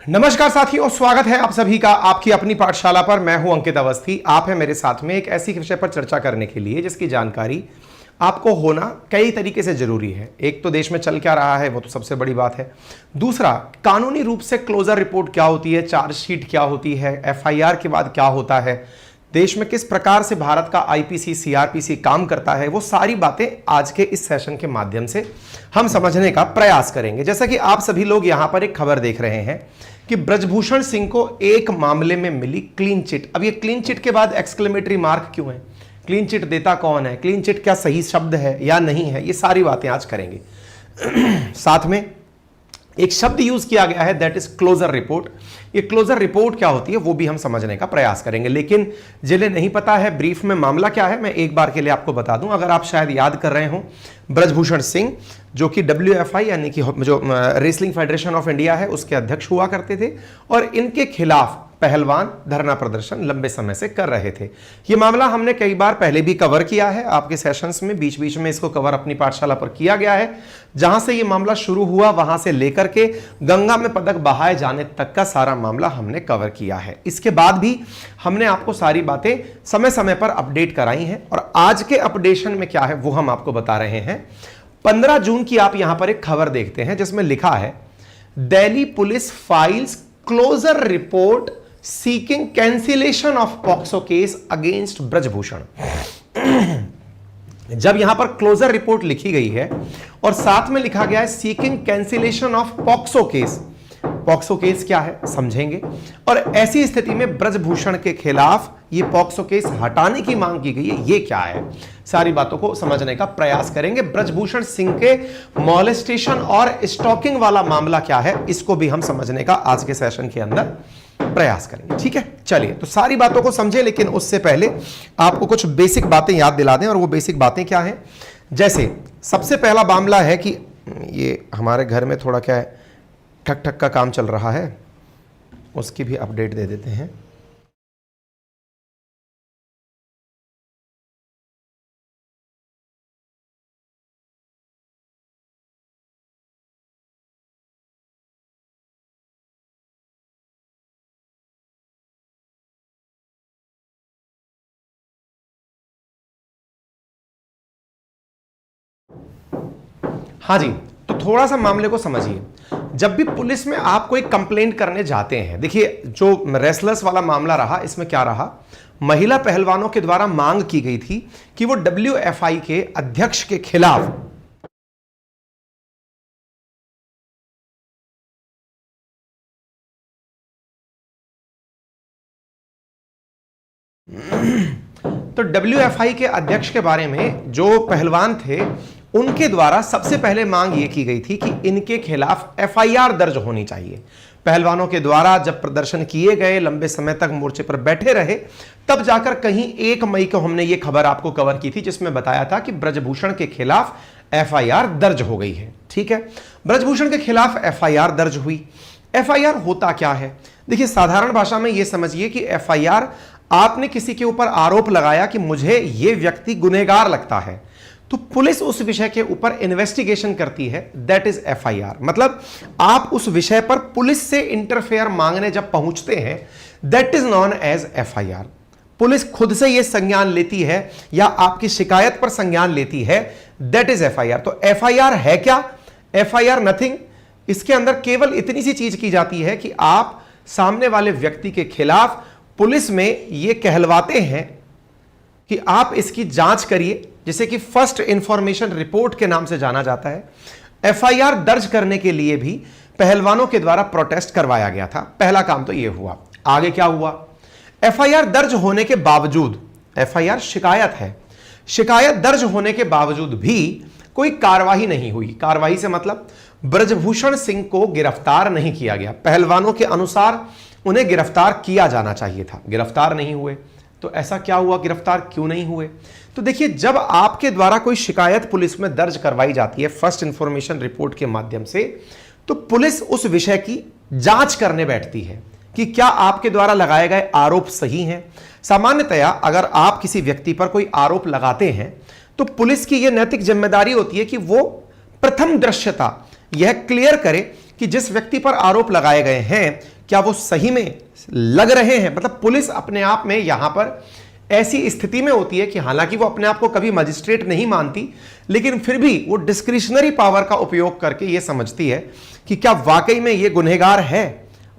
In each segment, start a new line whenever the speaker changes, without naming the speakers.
नमस्कार साथियों, स्वागत है आप सभी का आपकी अपनी पाठशाला पर। मैं हूं अंकित अवस्थी। आप हैं मेरे साथ में एक ऐसी विषय पर चर्चा करने के लिए जिसकी जानकारी आपको होना कई तरीके से जरूरी है। एक तो देश में चल क्या रहा है वो तो सबसे बड़ी बात है। दूसरा, कानूनी रूप से क्लोजर रिपोर्ट क्या होती है, चार्जशीट क्या होती है, एफआईआर के बाद क्या होता है, देश में किस प्रकार से भारत का आईपीसी सीआरपीसी काम करता है, वो सारी बातें आज के इस सेशन के माध्यम से हम समझने का प्रयास करेंगे। जैसा कि आप सभी लोग यहां पर एक खबर देख रहे हैं कि ब्रजभूषण सिंह को एक मामले में मिली क्लीन चिट। अब ये क्लीन चिट के बाद एक्सक्लेमेटरी मार्क क्यों है, क्लीन चिट देता कौन है, क्लीन चिट क्या सही शब्द है या नहीं है, ये सारी बातें आज करेंगे। साथ में एक शब्द यूज किया गया है, दैट इज क्लोजर रिपोर्ट। ये क्लोजर रिपोर्ट क्या होती है वो भी हम समझने का प्रयास करेंगे। लेकिन जिन्हें नहीं पता है ब्रीफ में मामला क्या है, मैं एक बार के लिए आपको बता दूं। अगर आप शायद याद कर रहे हो, ब्रजभूषण सिंह जो कि WFI यानी कि जो रेसलिंग फेडरेशन ऑफ इंडिया है उसके अध्यक्ष हुआ करते थे और इनके खिलाफ पहलवान धरना प्रदर्शन लंबे समय से कर रहे थे। यह मामला हमने कई बार पहले भी कवर किया है आपके सेशंस में, बीच बीच में इसको कवर अपनी पाठशाला पर किया गया है। जहां से यह मामला शुरू हुआ वहां से लेकर के गंगा में पदक बहाए जाने तक का सारा मामला हमने कवर किया है। इसके बाद भी हमने आपको सारी बातें समय समय पर अपडेट कराई हैं और आज के अपडेशन में क्या है वो हम आपको बता रहे हैं। 15 जून की आप यहां पर एक खबर देखते हैं जिसमें लिखा है, Delhi police files closure report seeking cancellation of POCSO case against Brij Bhushan. जब यहां पर क्लोजर रिपोर्ट लिखी गई है और साथ में लिखा गया है seeking cancellation of POCSO case, POCSO case क्या है समझेंगे। और ऐसी स्थिति में ब्रजभूषण के खिलाफ ये पॉक्सो केस हटाने की मांग की गई है, ये क्या है, सारी बातों को समझने का प्रयास करेंगे। ब्रजभूषण सिंह के मॉलेस्टेशन और स्टॉकिंग वाला मामला क्या है, इसको भी हम समझने का आज के सेशन के अंदर प्रयास करेंगे। ठीक है, चलिए तो सारी बातों को समझे, लेकिन उससे पहले आपको कुछ बेसिक बातें याद दिला दें। और वो बेसिक बातें क्या हैं, जैसे सबसे पहला मामला है कि ये हमारे घर में थोड़ा क्या है ठक ठक का काम चल रहा है, उसकी भी अपडेट दे देते हैं। हाँ जी, तो थोड़ा सा मामले को समझिए। जब भी पुलिस में आप कोई कंप्लेंट करने जाते हैं, देखिए जो रेसलर्स वाला मामला रहा इसमें क्या रहा, महिला पहलवानों के द्वारा मांग की गई थी कि वो WFI के अध्यक्ष के खिलाफ तो WFI के अध्यक्ष के बारे में जो पहलवान थे उनके द्वारा सबसे पहले मांग यह की गई थी कि इनके खिलाफ FIR दर्ज होनी चाहिए। पहलवानों के द्वारा जब प्रदर्शन किए गए, लंबे समय तक मोर्चे पर बैठे रहे, तब जाकर कहीं 1 मई को हमने ये खबर आपको कवर की थी जिसमें बताया था कि ब्रजभूषण के खिलाफ FIR दर्ज हो गई है। ठीक है, ब्रजभूषण के खिलाफ FIR दर्ज हुई। FIR होता क्या है, देखिए साधारण भाषा में यह समझिए कि FIR आपने किसी के ऊपर आरोप लगाया कि मुझे यह व्यक्ति गुनहगार लगता है, तो पुलिस उस विषय के ऊपर इन्वेस्टिगेशन करती है, दैट इज FIR। मतलब आप उस विषय पर पुलिस से इंटरफेयर मांगने जब पहुंचते हैं, that is known as FIR। Police खुद से यह संज्ञान लेती है या आपकी शिकायत पर संज्ञान लेती है, दैट इज FIR। तो FIR है क्या, FIR नथिंग, इसके अंदर केवल इतनी सी चीज की जाती है कि आप सामने वाले व्यक्ति के खिलाफ पुलिस में यह कहलवाते हैं कि आप इसकी जांच करिए, जिसे कि फर्स्ट इंफॉर्मेशन रिपोर्ट के नाम से जाना जाता है। FIR दर्ज करने के लिए भी पहलवानों के द्वारा प्रोटेस्ट करवाया गया था। पहला काम तो यह हुआ। आगे क्या हुआ, FIR दर्ज होने के बावजूद, FIR शिकायत है, शिकायत दर्ज होने के बावजूद भी कोई कार्रवाई नहीं हुई। कार्रवाई से मतलब ब्रजभूषण सिंह को गिरफ्तार नहीं किया गया। पहलवानों के अनुसार उन्हें गिरफ्तार किया जाना चाहिए था, गिरफ्तार नहीं हुए। तो ऐसा क्या हुआ, गिरफ्तार क्यों नहीं हुए? तो देखिए, जब आपके द्वारा कोई शिकायत पुलिस में दर्ज करवाई जाती है फर्स्ट इंफॉर्मेशन रिपोर्ट के माध्यम से, तो पुलिस उस विषय की जांच करने बैठती है कि क्या आपके द्वारा लगाए गए आरोप सही हैं। सामान्यतया अगर आप किसी व्यक्ति पर कोई आरोप लगाते हैं तो पुलिस की यह नैतिक जिम्मेदारी होती है कि वो प्रथम दृश्यता यह क्लियर करे कि जिस व्यक्ति पर आरोप लगाए गए हैं क्या वो सही में लग रहे हैं। मतलब पुलिस अपने आप में यहां पर ऐसी स्थिति में होती है कि हालांकि वो अपने आप को कभी मजिस्ट्रेट नहीं मानती, लेकिन फिर भी वो डिस्क्रिशनरी पावर का उपयोग करके ये समझती है कि क्या वाकई में ये गुनहगार है।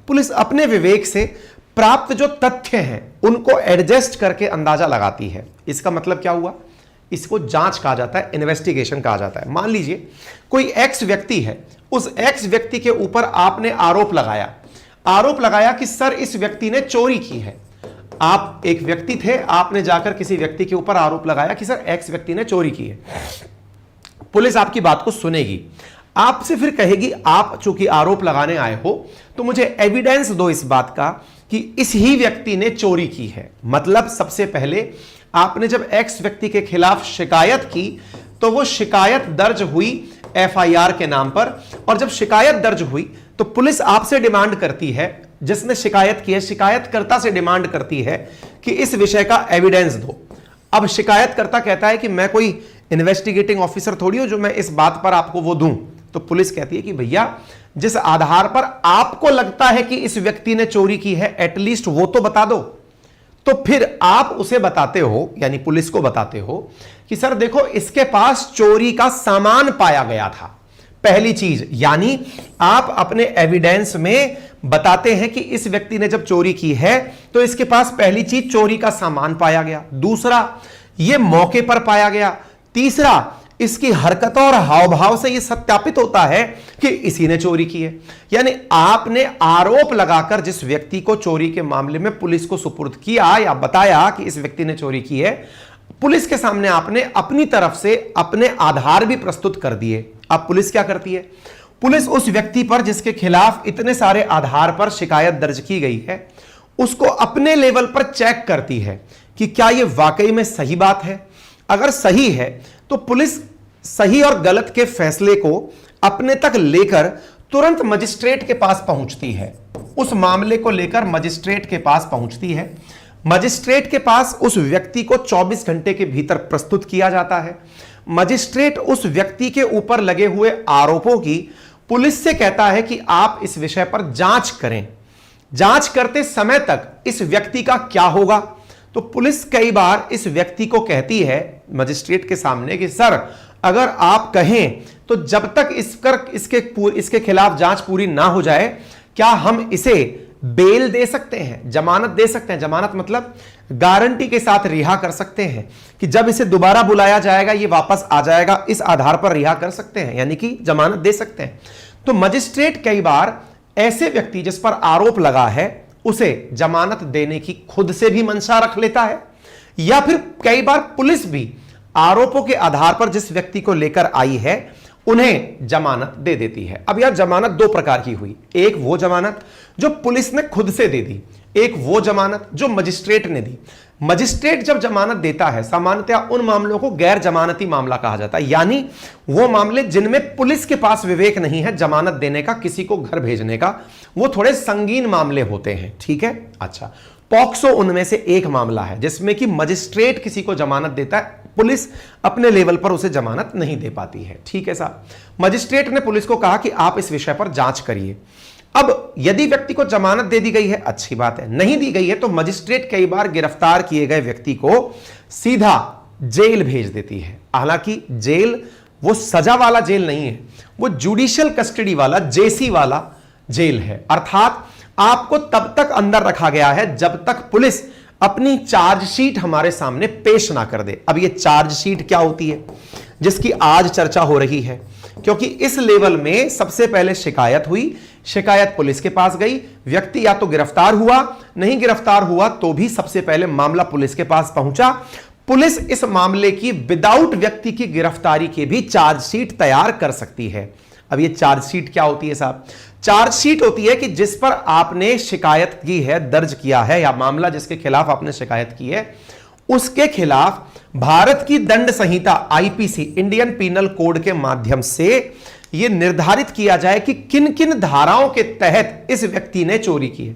पुलिस अपने विवेक से प्राप्त जो तथ्य हैं उनको एडजस्ट करके अंदाजा लगाती है। इसका मतलब क्या हुआ, इसको जांच कहा जाता है, इन्वेस्टिगेशन कहा जाता है। मान लीजिए कोई एक्स व्यक्ति है, उस एक्स व्यक्ति के ऊपर आपने आरोप लगाया कि सर इस व्यक्ति ने चोरी की है। आप एक व्यक्ति थे, आपने जाकर किसी व्यक्ति के ऊपर आरोप लगाया कि सर एक्स व्यक्ति ने चोरी की है। पुलिस आपकी बात को सुनेगी, आपसे फिर कहेगी आप चूंकि आरोप लगाने आए हो तो मुझे एविडेंस दो इस बात का कि इस ही व्यक्ति ने चोरी की है। मतलब सबसे पहले आपने जब एक्स व्यक्ति के खिलाफ शिकायत की तो वो शिकायत दर्ज हुई एफआईआर के नाम पर, और जब शिकायत दर्ज हुई तो पुलिस आपसे डिमांड करती है, जिसने शिकायत की है शिकायतकर्ता से डिमांड करती है कि इस विषय का एविडेंस दो। अब शिकायतकर्ता कहता है कि मैं कोई इन्वेस्टिगेटिंग ऑफिसर थोड़ी हूं जो मैं इस बात पर आपको वो दूं। तो पुलिस कहती है कि भैया जिस आधार पर आपको लगता है कि इस व्यक्ति ने चोरी की है एटलीस्ट वो तो बता दो। तो फिर आप उसे बताते हो, यानी पुलिस को बताते हो कि सर देखो इसके पास चोरी का सामान पाया गया था। पहली चीज, यानी आप अपने एविडेंस में बताते हैं कि इस व्यक्ति ने जब चोरी की है तो इसके पास पहली चीज चोरी का सामान पाया गया, दूसरा यह मौके पर पाया गया, तीसरा इसकी हरकतों और हाव भाव से यह सत्यापित होता है कि इसी ने चोरी की है। यानी आपने आरोप लगाकर जिस व्यक्ति को चोरी के मामले में पुलिस को सुपुर्द किया या बताया कि इस व्यक्ति ने चोरी की है, पुलिस के सामने आपने अपनी तरफ से अपने आधार भी प्रस्तुत कर दिए। अब पुलिस क्या करती है, पुलिस उस व्यक्ति पर जिसके खिलाफ इतने सारे आधार पर शिकायत दर्ज की गई है उसको अपने लेवल पर चेक करती है कि क्या यह वाकई में सही बात है। अगर सही है तो पुलिस सही और गलत के फैसले को अपने तक लेकर तुरंत मजिस्ट्रेट के पास पहुंचती है। उस मामले को लेकर मजिस्ट्रेट के पास पहुंचती है। मजिस्ट्रेट के पास उस व्यक्ति को 24 घंटे के भीतर प्रस्तुत किया जाता है। मजिस्ट्रेट उस व्यक्ति के ऊपर लगे हुए आरोपों की पुलिस से कहता है कि आप इस विषय पर जांच करें। जांच करते समय तक इस व्यक्ति का क्या होगा, तो पुलिस कई बार इस व्यक्ति को कहती है मजिस्ट्रेट के सामने कि सर अगर आप कहें तो जब तक इसके खिलाफ जांच पूरी ना हो जाए क्या हम इसे बेल दे सकते हैं, जमानत दे सकते हैं। जमानत मतलब गारंटी के साथ रिहा कर सकते हैं कि जब इसे दोबारा बुलाया जाएगा ये वापस आ जाएगा, इस आधार पर रिहा कर सकते हैं, यानी कि जमानत दे सकते हैं। तो मजिस्ट्रेट कई बार ऐसे व्यक्ति जिस पर आरोप लगा है उसे जमानत देने की खुद से भी मंशा रख लेता है, या फिर कई बार पुलिस भी आरोपों के आधार पर जिस व्यक्ति को लेकर आई है उन्हें जमानत दे देती है। अब यार जमानत दो प्रकार की हुई, एक वो जमानत जो पुलिस ने खुद से दे दी, एक वो जमानत जो मजिस्ट्रेट ने दी। मजिस्ट्रेट जब जमानत देता है सामान्यतः उन मामलों को गैर जमानती मामला कहा जाता है, यानी वो मामले जिनमें पुलिस के पास विवेक नहीं है जमानत देने का, किसी को घर भेजने का, वो थोड़े संगीन मामले होते हैं। ठीक है, अच्छा, पॉक्सो उनमें से एक मामला है जिसमें कि मजिस्ट्रेट किसी को जमानत देता है, पुलिस अपने लेवल पर उसे जमानत नहीं दे पाती है। ठीक है साहब, मजिस्ट्रेट ने पुलिस को कहा कि आप इस विषय पर जांच करिए। अब यदि व्यक्ति को जमानत दे दी गई है अच्छी बात है, नहीं दी गई है तो मजिस्ट्रेट कई बार गिरफ्तार किए गए व्यक्ति को सीधा जेल भेज देती है। हालांकि जेल वो सजा वाला जेल नहीं है, वो जुडिशियल कस्टडी वाला, जेसी वाला जेल है। अर्थात आपको तब तक अंदर रखा गया है जब तक पुलिस अपनी चार्जशीट हमारे सामने पेश ना कर दे। अब ये चार्जशीट क्या होती है जिसकी आज चर्चा हो रही है, क्योंकि इस लेवल में सबसे पहले शिकायत हुई, शिकायत पुलिस के पास गई, व्यक्ति या तो गिरफ्तार हुआ, नहीं गिरफ्तार हुआ तो भी सबसे पहले मामला पुलिस के पास पहुंचा। पुलिस इस मामले की विदाउट व्यक्ति की गिरफ्तारी के भी चार्जशीट तैयार कर सकती है। अब ये चार्जशीट क्या होती है साहब? चार्जशीट होती है कि जिस पर आपने शिकायत की है, दर्ज किया है, या मामला जिसके खिलाफ आपने शिकायत की है उसके खिलाफ भारत की दंड संहिता आईपीसी, इंडियन पीनल कोड के माध्यम से यह निर्धारित किया जाए कि किन किन धाराओं के तहत इस व्यक्ति ने चोरी की है।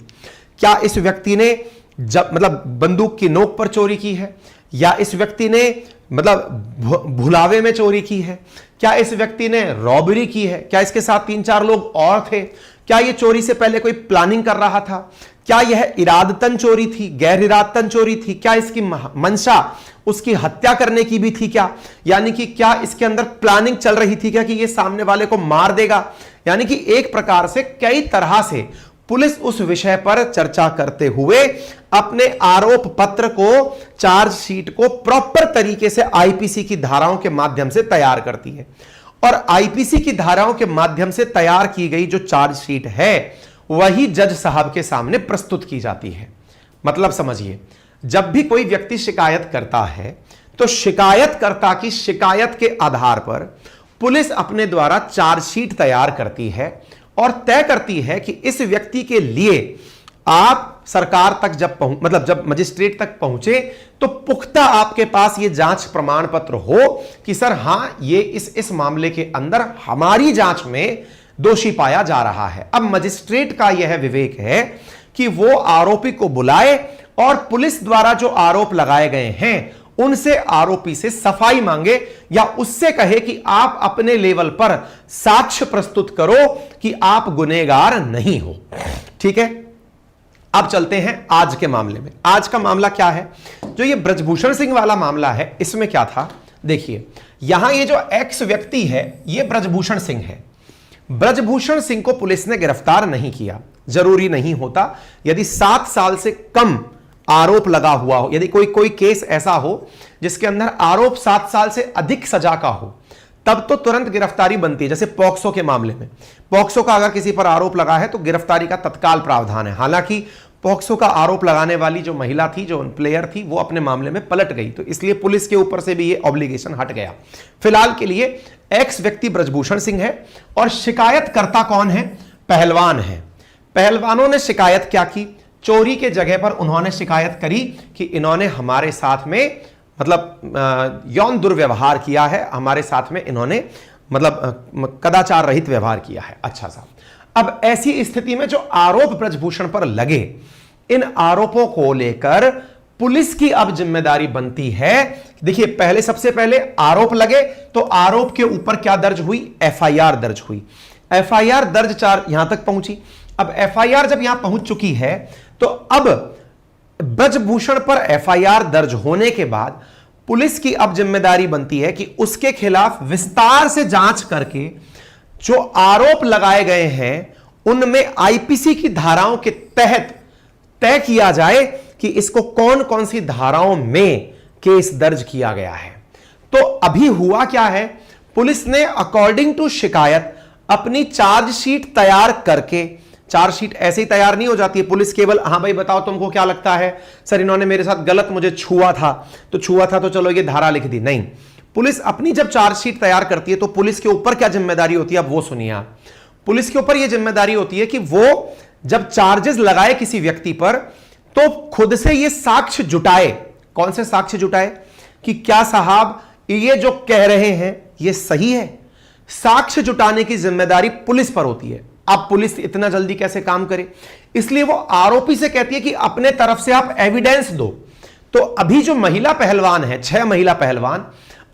क्या इस व्यक्ति ने मतलब बंदूक की नोक पर चोरी की है, या इस व्यक्ति ने मतलब भुलावे में चोरी की है, क्या इस व्यक्ति ने रॉबरी की है? क्या इसके साथ 3-4 लोग और थे? क्या यह चोरी से पहले कोई प्लानिंग कर रहा था? क्या यह इरादतन चोरी थी, गैर इरादतन चोरी थी? क्या इसकी मंशा उसकी हत्या करने की भी थी क्या? यानी कि क्या इसके अंदर प्लानिंग चल रही थी क्या कि ये सामने वाले को मार देगा? यानी कि एक प्रकार से कई तरह से पुलिस उस विषय पर चर्चा करते हुए अपने आरोप पत्र को, चार्जशीट को प्रॉपर तरीके से आईपीसी की धाराओं के माध्यम से तैयार करती है। और आईपीसी की धाराओं के माध्यम से तैयार की गई जो चार्जशीट है वही जज साहब के सामने प्रस्तुत की जाती है। मतलब समझिए, जब भी कोई व्यक्ति शिकायत करता है तो शिकायतकर्ता की शिकायत के आधार पर पुलिस अपने द्वारा चार्जशीट तैयार करती है और तय करती है कि इस व्यक्ति के लिए आप सरकार तक जब मजिस्ट्रेट तक पहुंचे तो पुख्ता आपके पास यह जांच प्रमाण पत्र हो कि सर हां ये इस मामले के अंदर हमारी जांच में दोषी पाया जा रहा है। अब मजिस्ट्रेट का यह विवेक है कि वो आरोपी को बुलाए और पुलिस द्वारा जो आरोप लगाए गए हैं उनसे आरोपी से सफाई मांगे या उससे कहे कि आप अपने लेवल पर साक्ष्य प्रस्तुत करो कि आप गुनहगार नहीं हो। ठीक है, अब चलते हैं आज के मामले में। आज का मामला क्या है? जो ये ब्रजभूषण सिंह वाला मामला है, इसमें क्या था देखिए, यहां ये जो एक्स व्यक्ति है ये ब्रजभूषण सिंह है। ब्रजभूषण सिंह को पुलिस ने गिरफ्तार नहीं किया, जरूरी नहीं होता। यदि 7 साल से कम आरोप लगा हुआ हो, यदि कोई केस ऐसा हो जिसके अंदर आरोप 7 साल से अधिक सजा का हो, तब तो तुरंत गिरफ्तारी बनती है। जैसे पॉक्सो के मामले में, पॉक्सो का अगर किसी पर आरोप लगा है तो गिरफ्तारी का तत्काल प्रावधान है। हालांकि पॉक्सो का आरोप लगाने वाली जो महिला थी, जो प्लेयर थी, वो अपने मामले में पलट गई, तो इसलिए पुलिस के ऊपर से भी ये ऑब्लिगेशन हट गया। फिलहाल के लिए एक्स व्यक्ति ब्रजभूषण सिंह है और शिकायतकर्ता कौन है? पहलवान है। पहलवानों ने शिकायत क्या की? चोरी के जगह पर उन्होंने शिकायत करी कि इन्होंने हमारे साथ में यौन दुर्व्यवहार किया है, हमारे साथ में इन्होंने कदाचार रहित व्यवहार किया है। अच्छा साहब, अब ऐसी स्थिति में जो आरोप ब्रजभूषण पर लगे, इन आरोपों को लेकर पुलिस की अब जिम्मेदारी बनती है। देखिए, सबसे पहले आरोप लगे तो आरोप के ऊपर क्या दर्ज हुई? एफआईआर दर्ज हुई। एफआईआर दर्ज यहां तक पहुंची। अब एफआईआर जब यहां पहुंच चुकी है तो अब ब्रजभूषण पर एफआईआर दर्ज होने के बाद पुलिस की अब जिम्मेदारी बनती है कि उसके खिलाफ विस्तार से जांच करके जो आरोप लगाए गए हैं उनमें आईपीसी की धाराओं के तहत तय किया जाए कि इसको कौन कौन सी धाराओं में केस दर्ज किया गया है। तो अभी हुआ क्या है? पुलिस ने अकॉर्डिंग टू शिकायत अपनी चार्जशीट तैयार करके, चार्जशीट ऐसे ही तैयार नहीं हो जाती है। पुलिस केवल हाँ भाई बताओ तुमको क्या लगता है, सर इन्होंने मेरे साथ गलत मुझे छुआ था तो चलो ये धारा लिख दी। नहीं, पुलिस अपनी जब चार्जशीट तैयार करती है तो पुलिस के ऊपर क्या जिम्मेदारी होती है, अब वो सुनिए आप। पुलिस के ऊपर यह जिम्मेदारी होती है कि वो जब चार्जेस लगाए किसी व्यक्ति पर तो खुद से ये साक्ष्य जुटाए। कौन से साक्ष्य जुटाए? कि क्या साहब ये जो कह रहे हैं ये सही है। साक्ष्य जुटाने की जिम्मेदारी पुलिस पर होती है। अब पुलिस इतना जल्दी कैसे काम करे, इसलिए वो आरोपी से कहती है कि अपने तरफ से आप एविडेंस दो। तो अभी जो महिला पहलवान है, 6 महिला पहलवान,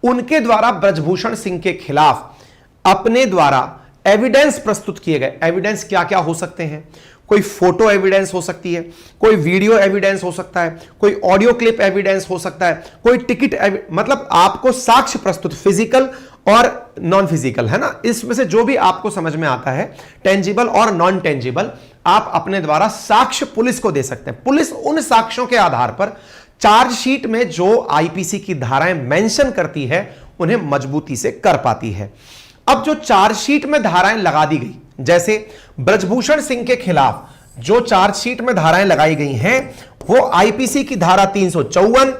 उनके द्वारा ब्रजभूषण सिंह के खिलाफ अपने द्वारा एविडेंस प्रस्तुत किए गए। एविडेंस क्या क्या हो सकते हैं? कोई फोटो एविडेंस हो सकती है, कोई वीडियो एविडेंस हो सकता है, कोई ऑडियो क्लिप एविडेंस हो सकता है, कोई टिकट मतलब आपको साक्ष्य प्रस्तुत, फिजिकल और नॉन फिजिकल, है ना। इसमें से जो भी आपको समझ में आता है, टेंजिबल और नॉन टेंजिबल, आप अपने द्वारा साक्ष्य पुलिस को दे सकते हैं। पुलिस उन साक्ष्यों के आधार पर चार्जशीट में जो आईपीसी की धाराएं मेंशन करती है उन्हें मजबूती से कर पाती है। अब जो चार्जशीट में धाराएं लगा दी गई, जैसे ब्रजभूषण सिंह के खिलाफ जो चार्जशीट में धाराएं लगाई गई हैं वो आईपीसी की धारा 354,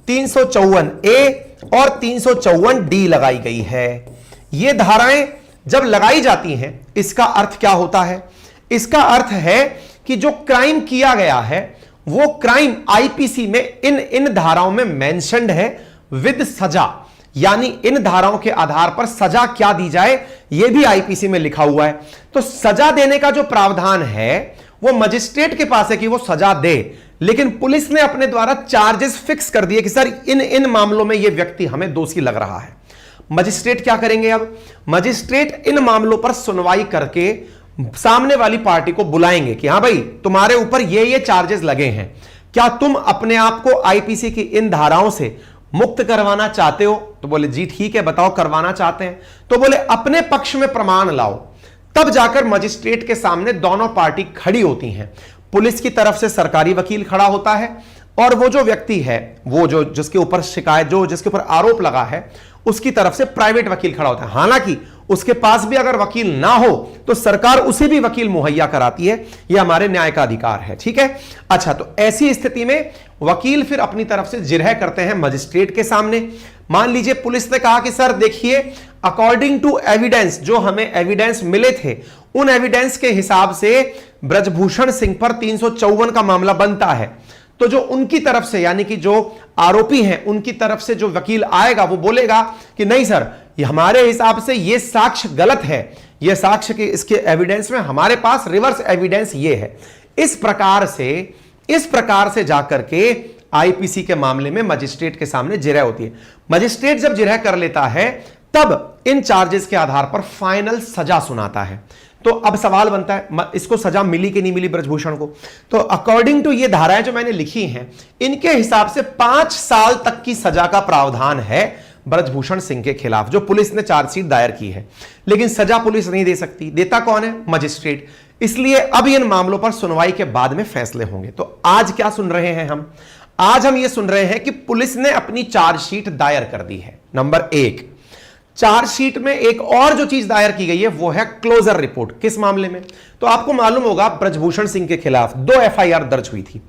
354 ए और 354 डी लगाई गई है। ये धाराएं जब लगाई जाती हैं इसका अर्थ क्या होता है? इसका अर्थ है कि जो क्राइम किया गया है वो क्राइम आईपीसी में इन धाराओं में मेंशन्ड है विद सजा, यानी इन धाराओं के आधार पर सजा क्या दी जाए यह भी आईपीसी में लिखा हुआ है। तो सजा देने का जो प्रावधान है वो मजिस्ट्रेट के पास है कि वो सजा दे, लेकिन पुलिस ने अपने द्वारा चार्जेस फिक्स कर दिए कि सर इन मामलों में यह व्यक्ति हमें दोषी लग रहा है। मजिस्ट्रेट क्या करेंगे? अब मजिस्ट्रेट इन मामलों पर सुनवाई करके सामने वाली पार्टी को बुलाएंगे कि हां भाई, तुम्हारे ऊपर ये चार्जेस लगे हैं, क्या तुम अपने आप को आईपीसी की इन धाराओं से मुक्त करवाना चाहते हो? तो बोले जी ठीक है, बताओ करवाना चाहते हैं। तो बोले अपने पक्ष में प्रमाण लाओ। तब जाकर मजिस्ट्रेट के सामने दोनों पार्टी खड़ी होती हैं। पुलिस की तरफ से सरकारी वकील खड़ा होता है और वो जो व्यक्ति है, वो जो जिसके ऊपर शिकायत, जो जिसके ऊपर आरोप लगा है, उसकी तरफ से प्राइवेट वकील खड़ा होता है। हालांकि उसके पास भी अगर वकील ना हो तो सरकार उसे भी वकील मुहैया कराती है, यह हमारे न्याय का अधिकार है। ठीक है, अच्छा, तो ऐसी स्थिति में वकील फिर अपनी तरफ से जिरह करते हैं मजिस्ट्रेट के सामने। मान लीजिए पुलिस ने कहा कि सर देखिए, अकॉर्डिंग टू एविडेंस, जो हमें एविडेंस मिले थे, उन एविडेंस के हिसाब से ब्रजभूषण सिंह पर 354 का मामला बनता है। तो जो उनकी तरफ से, यानी कि जो आरोपी हैं, उनकी तरफ से जो वकील आएगा वो बोलेगा कि नहीं सर, ये हमारे हिसाब से ये साक्ष्य गलत है, ये साक्ष्य के इसके एविडेंस में हमारे पास रिवर्स एविडेंस ये है। इस प्रकार से जाकर के आईपीसी के मामले में मजिस्ट्रेट के सामने जिरह होती है। मजिस्ट्रेट जब जिरह कर लेता है तब इन चार्जेस के आधार पर फाइनल सजा सुनाता है। तो अब सवाल बनता है, इसको सजा मिली कि नहीं मिली ब्रजभूषण को? तो अकॉर्डिंग टू ये धाराएं जो मैंने लिखी हैं, इनके हिसाब से 5 साल तक की सजा का प्रावधान है ब्रजभूषण सिंह के खिलाफ, जो पुलिस ने चार्जशीट दायर की है। लेकिन सजा पुलिस नहीं दे सकती, देता कौन है? मजिस्ट्रेट। इसलिए अब इन मामलों पर सुनवाई के बाद में फैसले होंगे। तो आज क्या सुन रहे हैं हम? आज हम ये सुन रहे हैं कि पुलिस ने अपनी चार्जशीट दायर कर दी है। नंबर 1, चार्जशीट में एक और जो चीज दायर की गई है वो है क्लोजर रिपोर्ट। किस मामले में? तो आपको मालूम होगा ब्रजभूषण सिंह के खिलाफ 2 एफआईआर दर्ज हुई थी,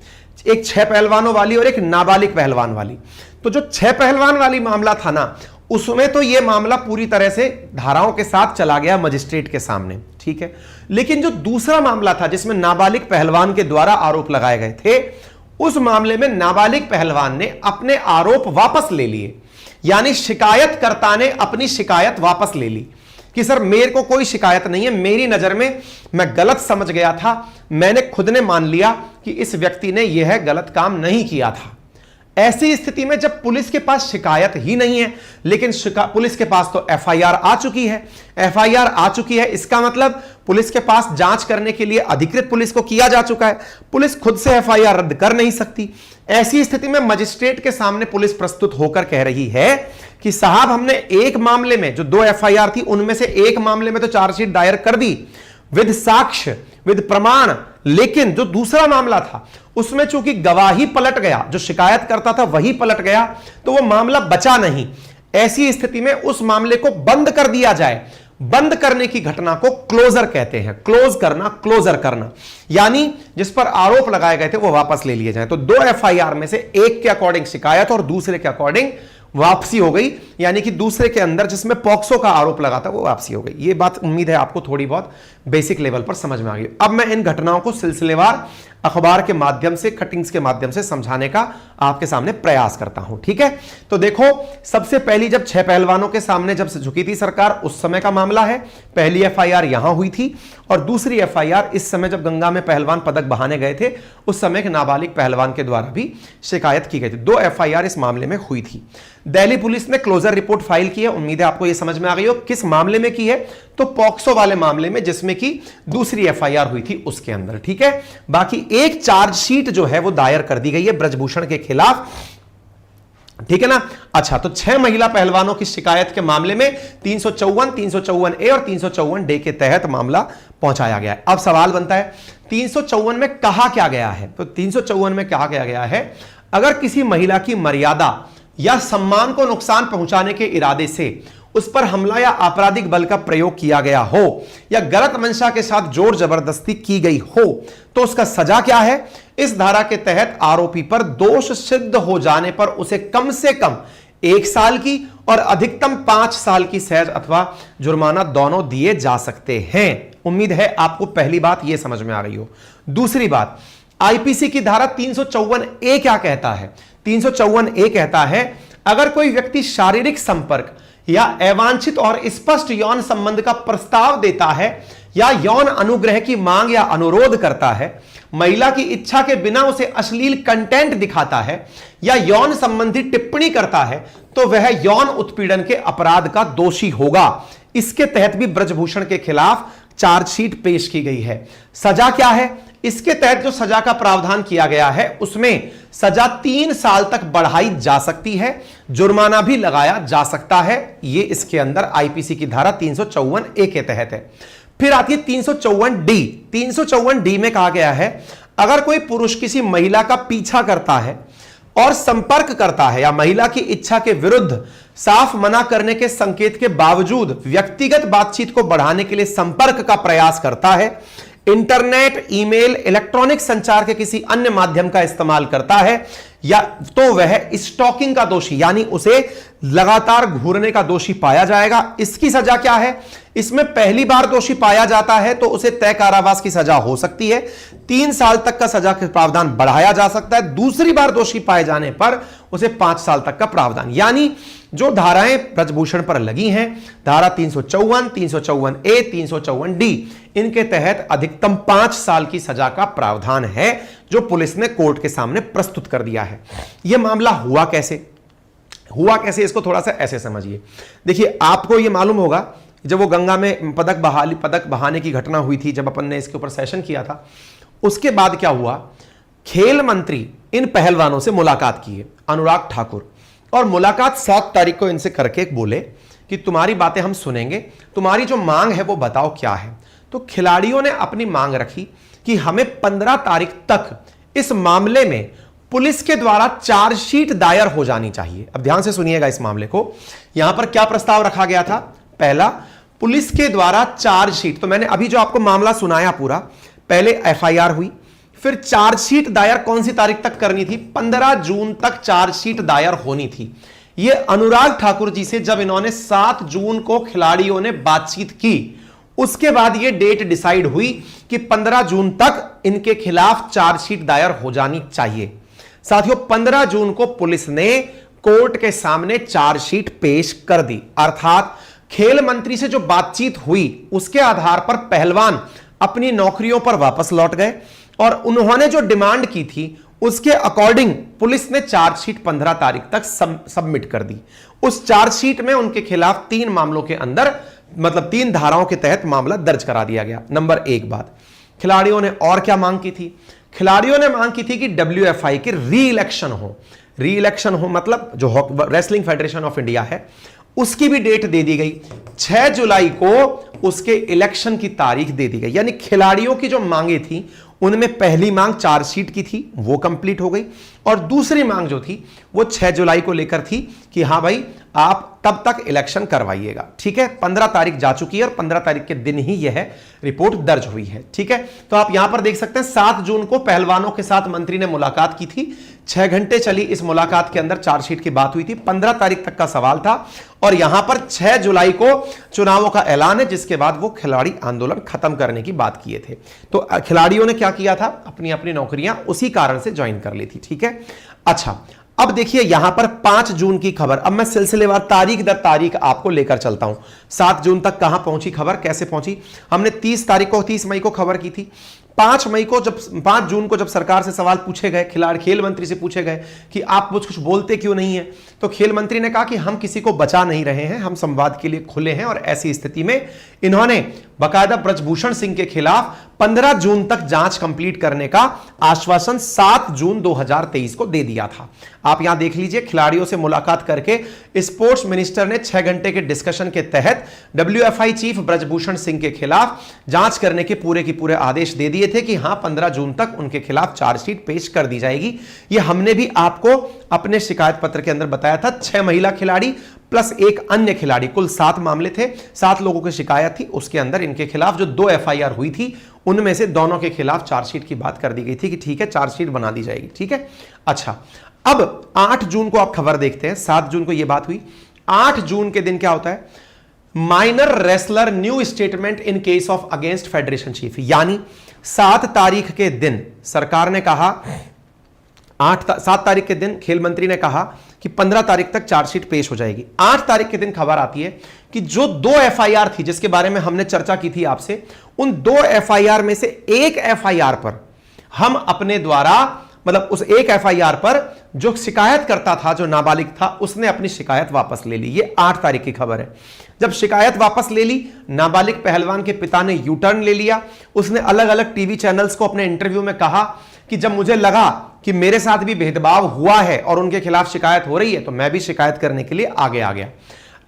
एक 6 पहलवानों वाली और एक नाबालिग पहलवान वाली। तो जो 6 पहलवान वाली मामला था ना, उसमें तो यह मामला पूरी तरह से धाराओं के साथ चला गया मजिस्ट्रेट के सामने, ठीक है। लेकिन जो दूसरा मामला था जिसमें नाबालिग पहलवान के द्वारा आरोप लगाए गए थे, उस मामले में नाबालिग पहलवान ने अपने आरोप वापस ले लिए। यानी शिकायतकर्ता ने अपनी शिकायत वापस ले ली कि सर मेरे को कोई शिकायत नहीं है, मेरी नजर में मैं गलत समझ गया था, मैंने खुद ने मान लिया कि इस व्यक्ति ने यह गलत काम नहीं किया था। ऐसी स्थिति में जब पुलिस के पास शिकायत ही नहीं है, लेकिन पुलिस के पास तो एफआईआर आ चुकी है, एफआईआर आ चुकी है, इसका मतलब पुलिस के पास जांच करने के लिए अधिकृत पुलिस को किया जा चुका है, पुलिस खुद से एफआईआर रद्द कर नहीं सकती। ऐसी स्थिति में मजिस्ट्रेट के सामने पुलिस प्रस्तुत होकर कह रही है कि साहब हमने एक मामले में, जो 2 एफआईआर थी उनमें से एक मामले में तो चार्जशीट दायर कर दी विद साक्ष्य, विद प्रमाण, लेकिन जो दूसरा मामला था उसमें चूंकि गवाही पलट गया, जो शिकायत करता था वही पलट गया, तो वो मामला बचा नहीं। ऐसी स्थिति में उस मामले को बंद कर दिया जाए। बंद करने की घटना को क्लोजर कहते हैं। क्लोज करना, क्लोजर करना, यानी जिस पर आरोप लगाए गए थे वो वापस ले लिए जाए। तो 2 एफआईआर में से एक के अकॉर्डिंग शिकायत और दूसरे के अकॉर्डिंग वापसी हो गई, यानी कि दूसरे के अंदर जिसमें पॉक्सो का आरोप लगा था वो वापसी हो गई। ये बात उम्मीद है आपको थोड़ी बहुत बेसिक लेवल पर समझ में आ गई। अब मैं इन घटनाओं को सिलसिलेवार अखबार के माध्यम से, कटिंग्स के माध्यम से समझाने का आपके सामने प्रयास करता हूं, ठीक है। तो देखो, सबसे पहली जब 6 पहलवानों के सामने जब झुकी थी सरकार, उस समय का मामला है। पहली एफआईआर यहां हुई थी और दूसरी एफआईआर इस समय जब गंगा में पहलवान पदक बहाने गए थे, उस समय के नाबालिग पहलवान के द्वारा भी शिकायत की गई थी। 2 एफआईआर इस मामले में हुई थी। दिल्ली पुलिस ने क्लोजर रिपोर्ट फाइल की है। उम्मीद है आपको यह समझ में आ गई हो किस मामले में की है, तो पॉक्सो वाले मामले में, जिसमें की दूसरी एफआईआर हुई थी उसके अंदर, ठीक है। बाकी एक चार्जशीट जो है वो दायर कर दी गई है ब्रजभूषण के खिलाफ, ठीक है ना। अच्छा, तो 6 महिला पहलवानों की शिकायत के मामले में 354, 354 ए और 354 डे के तहत मामला पहुंचाया गया है। अब सवाल बनता है 354 में कहा क्या गया है? तो 354 में कहा गया है, अगर किसी महिला की मर्यादा या सम्मान को नुकसान पहुंचाने के इरादे से उस पर हमला या आपराधिक बल का प्रयोग किया गया हो या गलत मंशा के साथ जोर जबरदस्ती की गई हो, तो उसका सजा क्या है? इस धारा के तहत आरोपी पर दोष सिद्ध हो जाने पर उसे कम से कम 1 साल की और अधिकतम 5 साल की सैज अथवा जुर्माना दोनों दिए जा सकते हैं। उम्मीद है आपको पहली बात यह समझ में आ रही हो। दूसरी बात, आईपीसी की धारा 354 ए क्या कहता है? 354 ए कहता है, अगर कोई व्यक्ति शारीरिक संपर्क या अवांछित और स्पष्ट यौन संबंध का प्रस्ताव देता है या यौन अनुग्रह की मांग या अनुरोध करता है, महिला की इच्छा के बिना उसे अश्लील कंटेंट दिखाता है या यौन संबंधी टिप्पणी करता है, तो वह यौन उत्पीड़न के अपराध का दोषी होगा। इसके तहत भी ब्रजभूषण के खिलाफ चार्जशीट पेश की गई है। सजा क्या है? इसके तहत जो सजा का प्रावधान किया गया है उसमें सजा 3 साल तक बढ़ाई जा सकती है, जुर्माना भी लगाया जा सकता है। यह इसके अंदर आईपीसी की धारा 354A के तहत है। फिर आती है 354D। 354D में कहा गया है, अगर कोई पुरुष किसी महिला का पीछा करता है और संपर्क करता है या महिला की इच्छा के विरुद्ध साफ मना करने के संकेत के बावजूद व्यक्तिगत बातचीत को बढ़ाने के लिए संपर्क का प्रयास करता है, इंटरनेट, ईमेल, इलेक्ट्रॉनिक संचार के किसी अन्य माध्यम का इस्तेमाल करता है, या तो वह स्टॉकिंग का दोषी यानी उसे लगातार घूरने का दोषी पाया जाएगा। इसकी सजा क्या है? इसमें पहली बार दोषी पाया जाता है तो उसे तय कारावास की सजा हो सकती है, 3 साल तक का सजा का प्रावधान बढ़ाया जा सकता है। दूसरी बार दोषी पाए जाने पर उसे 5 साल तक का प्रावधान, यानी जो धाराएं ब्रजभूषण पर लगी हैं, धारा 354, 354A, 354D, इनके तहत अधिकतम 5 साल की सजा का प्रावधान है जो पुलिस ने कोर्ट के सामने प्रस्तुत कर दिया है। यह मामला हुआ कैसे? इसको थोड़ा सा ऐसे समझिए। देखिए, आपको यह मालूम होगा जब वो गंगा में पदक बहाने की घटना हुई थी, जब अपन ने इसके ऊपर सेशन किया था, उसके बाद क्या हुआ, खेल मंत्री इन पहलवानों से मुलाकात की है, अनुराग ठाकुर, और मुलाकात 7 तारीख को इनसे करके बोले कि तुम्हारी बातें हम सुनेंगे, तुम्हारी जो मांग है वो बताओ क्या है। तो खिलाड़ियों ने अपनी मांग रखी कि हमें 15 तारीख तक इस मामले में पुलिस के द्वारा चार्जशीट दायर हो जानी चाहिए। अब ध्यान से सुनिएगा इस मामले को। यहां पर क्या प्रस्ताव रखा गया था? पहला, पुलिस के द्वारा चार्जशीट, तो मैंने अभी जो आपको मामला सुनाया पूरा, पहले एफआईआर हुई, फिर चार्जशीट दायर कौन सी तारीख तक करनी थी? 15 जून तक चार्जशीट दायर होनी थी। यह अनुराग ठाकुर जी से जब इन्होंने 7 जून को खिलाड़ियों ने बातचीत की, उसके बाद यह डेट डिसाइड हुई कि 15 जून तक इनके खिलाफ चार्जशीट दायर हो जानी चाहिए। साथियों, 15 जून को पुलिस ने कोर्ट के सामने चार्जशीट पेश कर दी, अर्थात खेल मंत्री से जो बातचीत हुई उसके आधार पर पहलवान अपनी नौकरियों पर वापस लौट गए और उन्होंने जो डिमांड की थी उसके अकॉर्डिंग पुलिस ने चार्जशीट 15 तारीख तक सबमिट कर दी। उस चार्जशीट में उनके खिलाफ 3 मामलों के अंदर, मतलब 3 धाराओं के तहत मामला दर्ज करा दिया गया। नंबर 1 बात, खिलाड़ियों ने और क्या मांग की थी? खिलाड़ियों ने मांग की थी कि WFI की री इलेक्शन हो, मतलब जो रेसलिंग फेडरेशन ऑफ इंडिया है उसकी भी डेट दे दी गई। 6 जुलाई को उसके इलेक्शन की तारीख दे दी गई। यानी खिलाड़ियों की जो मांगे थी उनमें पहली मांग चार्जशीट की थी, वो कंप्लीट हो गई, और दूसरी मांग जो थी वो 6 जुलाई को लेकर थी कि हां भाई आप तब तक इलेक्शन करवाइएगा। ठीक है, 15 तारीख जा चुकी है और 15 तारीख के दिन ही यह रिपोर्ट दर्ज हुई है। ठीक है, तो आप यहां पर देख सकते हैं 7 जून को पहलवानों के साथ मंत्री ने मुलाकात की थी, 6 घंटे चली इस मुलाकात के अंदर चार्जशीट की बात हुई थी, 15 तारीख तक का सवाल था, और यहां पर 6 जुलाई को चुनावों का ऐलान है, जिसके बाद वो खिलाड़ी आंदोलन खत्म करने की बात किए थे। तो खिलाड़ियों ने क्या किया था? अपनी अपनी नौकरियां उसी कारण से ज्वाइन कर ली थी। ठीक है, अच्छा, अब देखिए यहां पर 5 जून की खबर। अब मैं सिलसिलेवार तारीख दर तारीख आपको लेकर चलता हूं। 7 जून तक कहां पहुंची खबर, कैसे पहुंची? हमने 30 मई को खबर की थी। 5 जून को जब सरकार से सवाल पूछे गए, खेल मंत्री से पूछे गए कि आप कुछ बोलते क्यों नहीं है, तो खेल मंत्री ने कहा कि हम किसी को बचा नहीं रहे हैं, हम संवाद के लिए खुले हैं। और ऐसी स्थिति में इन्होंने बाकायदा ब्रजभूषण सिंह के खिलाफ 15 जून तक जांच कंप्लीट करने का आश्वासन 7 जून 2023 को दे दिया था। आप यहां देख लीजिए, खिलाड़ियों से मुलाकात करके स्पोर्ट्स मिनिस्टर ने 6 घंटे के डिस्कशन के तहत WFI चीफ ब्रजभूषण सिंह के खिलाफ जांच करने के पूरे आदेश दे दिए थे कि हां 15 जून तक उनके खिलाफ चार्जशीट पेश कर दी जाएगी। यह हमने भी आपको अपने शिकायत पत्र के अंदर बताया था। 6 महिला खिलाड़ी प्लस 1 अन्य खिलाड़ी, कुल 7 मामले थे, 7 लोगों की शिकायत थी। उसके अंदर इनके खिलाफ जो 2 FIR हुई थी उनमें से दोनों के खिलाफ चार्जशीट की बात कर दी गई थी कि ठीक है चार्जशीट बना दी जाएगी। ठीक है, अच्छा, अब 8 जून को आप खबर देखते हैं। 7 जून को यह बात हुई। 8 जून के दिन क्या होता है? Minor wrestler new statement in case of against federation chief. यानी 7 तारीख के दिन सरकार ने कहा 7 तारीख के दिन खेल मंत्री ने कहा कि 15 तारीख तक चार्जशीट पेश हो जाएगी। 8 तारीख के दिन खबर आती है कि जो 2 एफआईआर थी जिसके बारे में हमने चर्चा की थी आपसे, उन 2 एफआईआर में से एक एफआईआर पर हम अपने द्वारा, मतलब उस एक एफआईआर पर जो शिकायत करता था, जो नाबालिग था, उसने अपनी शिकायत वापस ले ली। ये 8 तारीख की खबर है। जब शिकायत वापस ले ली, नाबालिग पहलवान के पिता ने यू टर्न ले लिया। उसने अलग अलग टीवी चैनल्स को अपने इंटरव्यू में कहा कि जब मुझे लगा कि मेरे साथ भी भेदभाव हुआ है और उनके खिलाफ शिकायत हो रही है, तो मैं भी शिकायत करने के लिए आगे आ गया।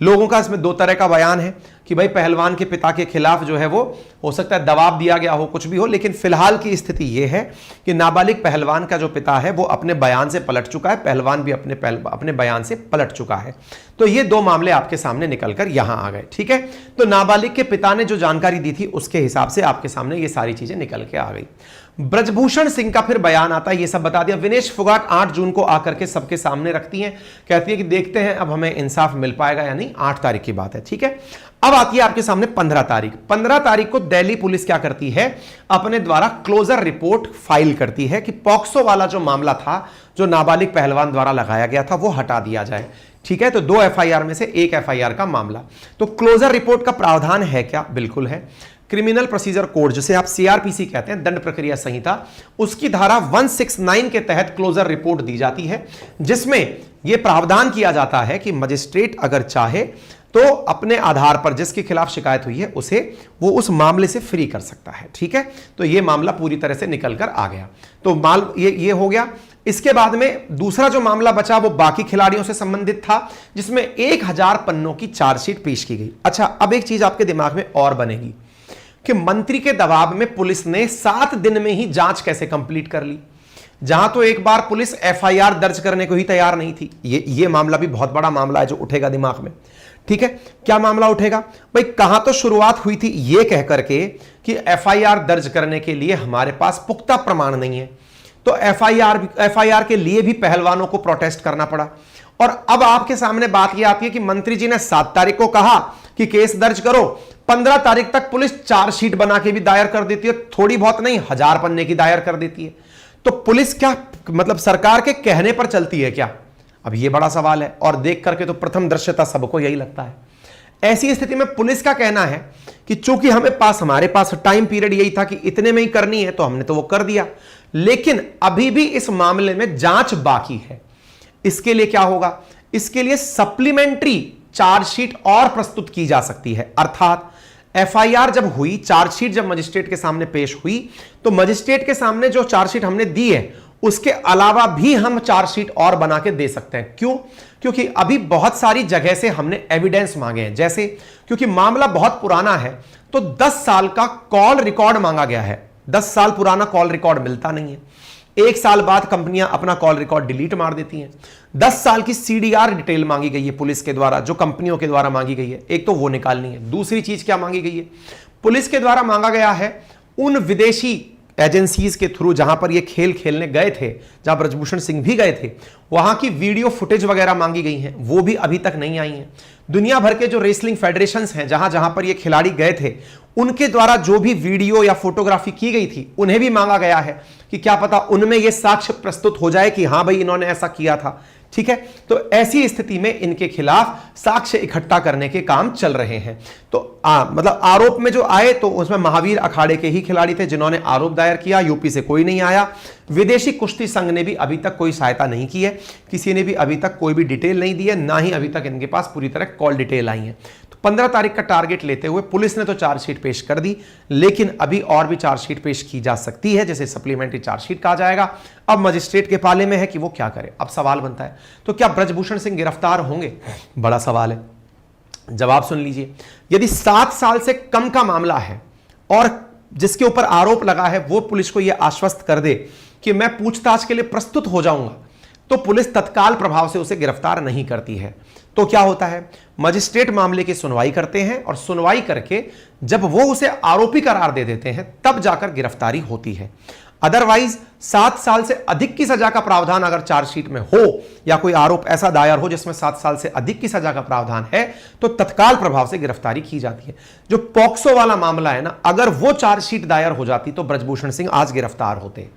लोगों का इसमें 2 तरह का बयान है कि भाई पहलवान के पिता के खिलाफ जो है वो हो सकता है दबाव दिया गया हो, कुछ भी हो, लेकिन फिलहाल की स्थिति यह है कि नाबालिग पहलवान का जो पिता है वो अपने बयान से पलट चुका है, पहलवान भी अपने बयान से पलट चुका है। तो ये 2 मामले आपके सामने निकलकर यहां आ गए। ठीक है, तो नाबालिग के पिता ने जो जानकारी दी थी उसके हिसाब से आपके सामने ये सारी चीजें निकल के आ गई। ब्रजभूषण सिंह का फिर बयान आता है, ये सब बता दिया। विनेश फोगाट 8 जून को आकर के सबके सामने रखती हैं, कहती है कि देखते हैं अब हमें इंसाफ मिल पाएगा या नहीं। 8 तारीख की बात है। ठीक है, अब आती है आपके सामने 15 तारीख। 15 तारीख को दिल्ली पुलिस क्या करती है, अपने द्वारा क्लोजर रिपोर्ट फाइल करती है कि पॉक्सो वाला जो मामला था, जो नाबालिग पहलवान द्वारा लगाया गया था, वो हटा दिया जाए। ठीक है, तो 2 एफआईआर में से एक एफआईआर का मामला। तो क्लोजर रिपोर्ट का प्रावधान है क्या? बिल्कुल है। क्रिमिनल प्रोसीजर कोड, जिसे आप सीआरपीसी कहते हैं, दंड प्रक्रिया संहिता, उसकी धारा 169 के तहत क्लोजर रिपोर्ट दी जाती है, जिसमें यह प्रावधान किया जाता है कि मजिस्ट्रेट अगर चाहे तो अपने आधार पर जिसके खिलाफ शिकायत हुई है उसे वो उस मामले से फ्री कर सकता है। ठीक है, तो यह मामला पूरी तरह से निकलकर आ गया। तो ये हो गया। इसके बाद में दूसरा जो मामला बचा वो बाकी खिलाड़ियों से संबंधित था, जिसमें 1000 पन्नों की चार्जशीट पेश की गई। अच्छा, अब एक चीज आपके दिमाग में और बनेगी कि मंत्री के दबाव में पुलिस ने 7 दिन में ही जांच कैसे कंप्लीट कर ली, जहां तो एक बार पुलिस एफआईआर दर्ज करने को ही तैयार नहीं थी। ये मामला भी बहुत बड़ा मामला है जो उठेगा दिमाग में। ठीक है, क्या मामला उठेगा भाई? कहां तो शुरुआत हुई थी ये कह करके कि एफआईआर दर्ज करने के लिए हमारे पास पुख्ता प्रमाण नहीं है, तो एफआईआर के लिए भी पहलवानों को प्रोटेस्ट करना पड़ा। और अब आपके सामने बात यह आती है कि मंत्री जी ने 7 तारीख को कहा कि केस दर्ज करो, 15 तारीख तक पुलिस चार्जशीट बना के भी दायर कर देती है, थोड़ी बहुत नहीं 1000 पन्ने की दायर कर देती है। तो पुलिस क्या मतलब सरकार के कहने पर चलती है क्या? अब यह बड़ा सवाल है, और देख करके तो प्रथम दृश्यता सबको यही लगता है। ऐसी स्थिति में पुलिस का कहना है कि चूंकि हमारे पास टाइम पीरियड यही था कि इतने में ही करनी है, तो हमने तो वो कर दिया, लेकिन अभी भी इस मामले में जांच बाकी है। इसके लिए क्या होगा? इसके लिए सप्लीमेंट्री चार्जशीट और प्रस्तुत की जा सकती है। अर्थात एफआईआर जब हुई, चार्जशीट जब मजिस्ट्रेट के सामने पेश हुई, तो मजिस्ट्रेट के सामने जो चार्जशीट हमने दी है उसके अलावा भी हम चार्जशीट और बना के दे सकते हैं। क्यों? क्योंकि अभी बहुत सारी जगह से हमने एविडेंस मांगे हैं। जैसे क्योंकि मामला बहुत पुराना है, तो 10 साल का कॉल रिकॉर्ड मांगा गया है। 10 साल पुराना कॉल रिकॉर्ड मिलता नहीं है। 1 साल बाद कंपनियां अपना कॉल रिकॉर्ड डिलीट मार देती हैं। 10 साल की सीडीआर डिटेल मांगी गई है पुलिस के द्वारा, जो कंपनियों के द्वारा मांगी गई है। एक तो वो निकालनी है। दूसरी चीज क्या मांगी गई है? पुलिस के द्वारा मांगा गया है उन विदेशी एजेंसीज के थ्रू जहां पर ये खेल खेलने गए थे, जहां ब्रजभूषण सिंह भी गए थे, वहां की वीडियो फुटेज वगैरह मांगी गई हैं, वो भी अभी तक नहीं आई हैं। दुनिया भर के जो रेसलिंग फेडरेशंस हैं, जहां जहां पर ये खिलाड़ी गए थे, उनके द्वारा जो भी वीडियो या फोटोग्राफी की गई थी, उन्हें भी मांगा गया है कि क्या पता उनमें यह साक्ष्य प्रस्तुत हो जाए कि हां भाई इन्होंने ऐसा किया था। ठीक है, तो ऐसी स्थिति में इनके खिलाफ साक्ष्य इकट्ठा करने के काम चल रहे हैं। तो मतलब आरोप में जो आए तो उसमें महावीर अखाड़े के ही खिलाड़ी थे जिन्होंने आरोप दायर किया। यूपी से कोई नहीं आया। विदेशी कुश्ती संघ ने भी अभी तक कोई सहायता नहीं की है, किसी ने भी अभी तक कोई भी डिटेल नहीं दी है, ना ही अभी तक इनके पास पूरी तरह कॉल डिटेल आई है। तो 15 तारीख का टारगेट लेते हुए पुलिस ने तो चार्जशीट पेश कर दी, लेकिन अभी और भी चार्जशीट पेश की जा सकती है, जैसे सप्लीमेंट्री चार्जशीट कहा जाएगा। अब मजिस्ट्रेट के पाले में है कि वो क्या करे। अब सवाल बनता है, तो क्या ब्रजभूषण सिंह गिरफ्तार होंगे? बड़ा सवाल है। जवाब सुन लीजिए। यदि 7 साल से कम का मामला है और जिसके ऊपर आरोप लगा है वो पुलिस को यह आश्वस्त कर दे कि मैं पूछताछ के लिए प्रस्तुत हो जाऊंगा, तो पुलिस तत्काल प्रभाव से उसे गिरफ्तार नहीं करती है। तो क्या होता है? मजिस्ट्रेट मामले की सुनवाई करते हैं और सुनवाई करके जब वो उसे आरोपी करार दे देते हैं, तब जाकर गिरफ्तारी होती है। अदरवाइज 7 साल से अधिक की सजा का प्रावधान अगर चार्जशीट में हो या कोई आरोप ऐसा दायर हो जिसमें 7 साल से अधिक की सजा का प्रावधान है, तो तत्काल प्रभाव से गिरफ्तारी की जाती है। जो पॉक्सो वाला मामला है ना, अगर वो चार्जशीट दायर हो जाती तो ब्रजभूषण सिंह आज गिरफ्तार होते।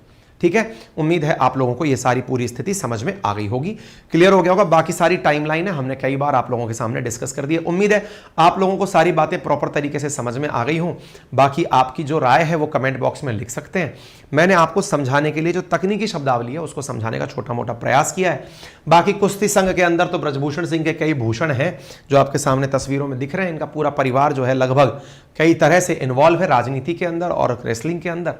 ठीक है, उम्मीद है आप लोगों को ये सारी पूरी स्थिति समझ में आ गई होगी, क्लियर हो गया होगा। बाकी सारी टाइमलाइन है हमने कई बार आप लोगों के सामने डिस्कस कर दी है। उम्मीद है आप लोगों को सारी बातें प्रॉपर तरीके से समझ में आ गई हों। बाकी आपकी जो राय है वो कमेंट बॉक्स में लिख सकते हैं। मैंने आपको समझाने के लिए जो तकनीकी शब्दावली है उसको समझाने का छोटा मोटा प्रयास किया है। बाकी कुश्ती संघ के अंदर तो ब्रजभूषण सिंह के कई भूषण हैं जो आपके सामने तस्वीरों में दिख रहे हैं। इनका पूरा परिवार जो है लगभग कई तरह से इन्वॉल्व है राजनीति के अंदर और रेसलिंग के अंदर।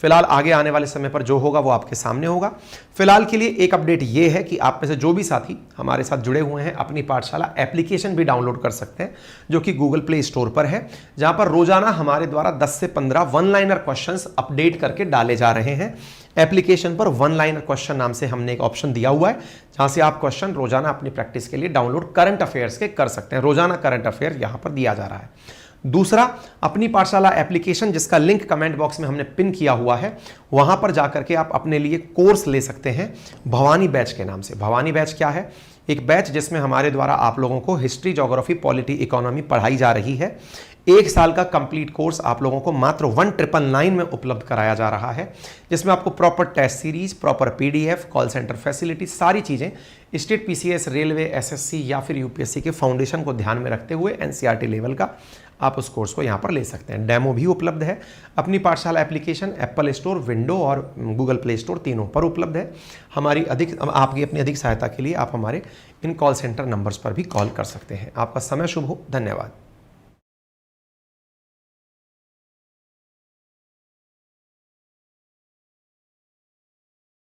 फिलहाल आगे आने वाले समय पर जो होगा वो आपके सामने होगा। फिलहाल के लिए एक अपडेट ये है कि आप में से जो भी साथी हमारे साथ जुड़े हुए हैं अपनी पाठशाला एप्लीकेशन भी डाउनलोड कर सकते हैं जो कि गूगल प्ले स्टोर पर है, जहां पर रोजाना हमारे द्वारा 10 से 15 वन लाइनर क्वेश्चंस अपडेट करके डाले जा रहे हैं। एप्लीकेशन पर वन लाइनर क्वेश्चन नाम से हमने एक ऑप्शन दिया हुआ है जहां से आप क्वेश्चन रोजाना अपनी प्रैक्टिस के लिए डाउनलोड करंट अफेयर्स के कर सकते हैं। रोजाना करंट अफेयर यहां पर दिया जा रहा है। दूसरा, अपनी पाठशाला एप्लीकेशन जिसका लिंक कमेंट बॉक्स में हमने पिन किया हुआ है, वहां पर जाकर के आप अपने लिए कोर्स ले सकते हैं भवानी बैच के नाम से। भवानी बैच क्या है? एक बैच जिसमें हमारे द्वारा आप लोगों को हिस्ट्री, ज्योग्राफी, पॉलिटी, इकोनॉमी पढ़ाई जा रही है। 1 साल का कंप्लीट कोर्स आप लोगों को मात्र 1999 में उपलब्ध कराया जा रहा है, जिसमें आपको proper test series, proper PDF, call center facility, सारी चीजें स्टेट पीसीएस, रेलवे, एसएससी या फिर यूपीएससी के फाउंडेशन को ध्यान में रखते हुए एनसीईआरटी लेवल का आप उस कोर्स को यहाँ पर ले सकते हैं। डेमो भी उपलब्ध है। अपनी पाठशाला एप्लीकेशन एप्पल स्टोर, विंडो और गूगल प्ले स्टोर तीनों पर उपलब्ध है। आपकी अपनी अधिक सहायता के लिए आप हमारे इन कॉल सेंटर नंबर्स पर भी कॉल कर सकते हैं। आपका समय शुभ हो। धन्यवाद।